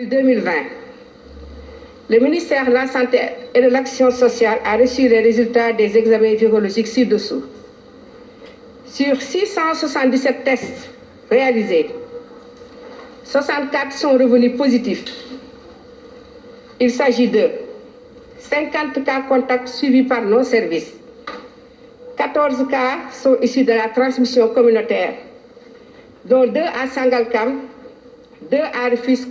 2020, le ministère de la Santé et de l'Action sociale a reçu les résultats des examens virologiques ci-dessous. Sur 677 tests réalisés, 64 sont revenus positifs. Il s'agit de 50 cas contacts suivis par nos services. 14 cas sont issus de la transmission communautaire, dont 2 à Sangalkam, 2 à Rufisque,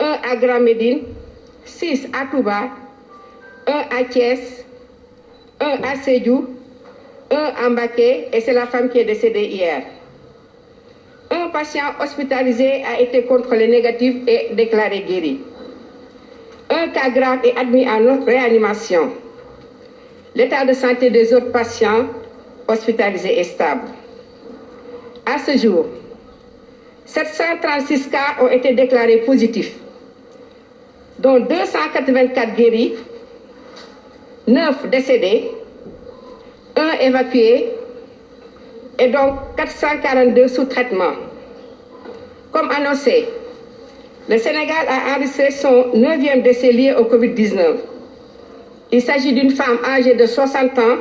1 à Grand Médine, 6 à Touba, 1 à Thiès, 1 à Sédhiou, 1 à Mbacké, et c'est la femme qui est décédée hier. Un patient hospitalisé a été contrôlé négatif et déclaré guéri. Un cas grave est admis en réanimation. L'état de santé des autres patients hospitalisés est stable. À ce jour, 736 cas ont été déclarés positifs, dont 284 guéris, 9 décédés, 1 évacué et donc 442 sous traitement. Comme annoncé, le Sénégal a enregistré son 9e décès lié au Covid-19. Il s'agit d'une femme âgée de 60 ans,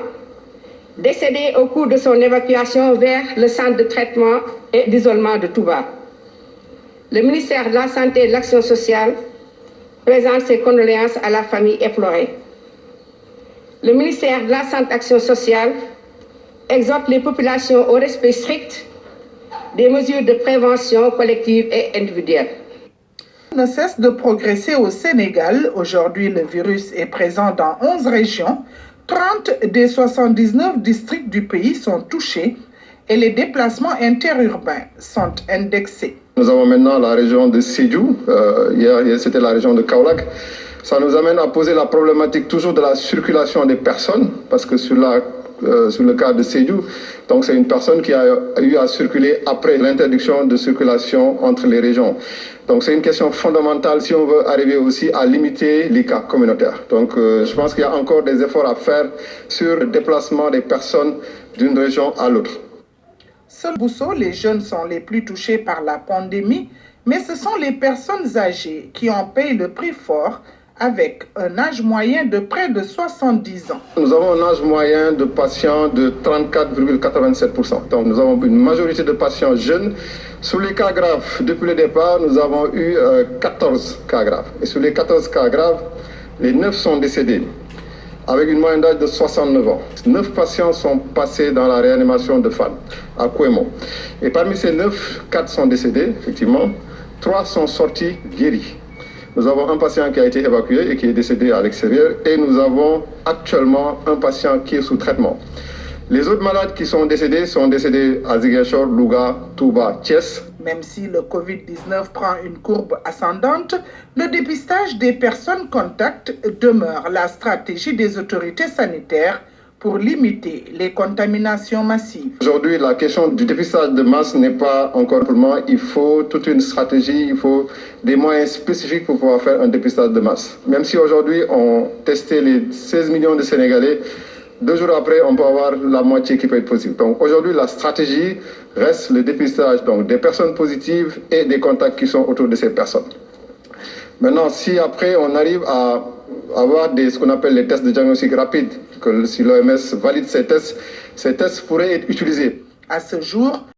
décédée au cours de son évacuation vers le centre de traitement et d'isolement de Touba. Le ministère de la Santé et de l'Action sociale présente ses condoléances à la famille éplorée. Le ministère de la Santé et de l'Action sociale exhorte les populations au respect strict des mesures de prévention collective et individuelle. Ne cesse de progresser au Sénégal. Aujourd'hui, le virus est présent dans 11 régions. 30 des 79 districts du pays sont touchés et les déplacements interurbains sont indexés. Nous avons maintenant la région de Sédhiou. Hier, c'était la région de Kaolack. Ça nous amène à poser la problématique toujours de la circulation des personnes, parce que sur le cas de Sédhiou, donc c'est une personne qui a eu à circuler après l'interdiction de circulation entre les régions. Donc c'est une question fondamentale si on veut arriver aussi à limiter les cas communautaires. Donc je pense qu'il y a encore des efforts à faire sur le déplacement des personnes d'une région à l'autre. Selon Bousso, les jeunes sont les plus touchés par la pandémie, mais ce sont les personnes âgées qui en payent le prix fort, avec un âge moyen de près de 70 ans. Nous avons un âge moyen de patients de 34,87%. Donc nous avons une majorité de patients jeunes. Sur les cas graves, depuis le départ, nous avons eu 14 cas graves. Et sur les 14 cas graves, les 9 sont décédés, avec une moyenne d'âge de 69 ans. 9 patients sont passés dans la réanimation de Fann, à Kouémo. Et parmi ces 9, 4 sont décédés, effectivement. 3 sont sortis guéris. Nous avons un patient qui a été évacué et qui est décédé à l'extérieur. Et nous avons actuellement un patient qui est sous traitement. Les autres malades qui sont décédés à Ziguinchor, Louga, Touba, Thiès. Même si le Covid-19 prend une courbe ascendante, le dépistage des personnes contacts demeure la stratégie des autorités sanitaires pour limiter les contaminations massives. Aujourd'hui, la question du dépistage de masse n'est pas encore pour moi. Il faut toute une stratégie, il faut des moyens spécifiques pour pouvoir faire un dépistage de masse. Même si aujourd'hui on testait les 16 millions de Sénégalais, 2 jours après, on peut avoir la moitié qui peut être positive. Donc aujourd'hui, la stratégie reste le dépistage donc, des personnes positives et des contacts qui sont autour de ces personnes. Maintenant, si après on arrive à avoir ce qu'on appelle les tests de diagnostic rapide, que si l'OMS valide ces tests pourraient être utilisés. À ce jour,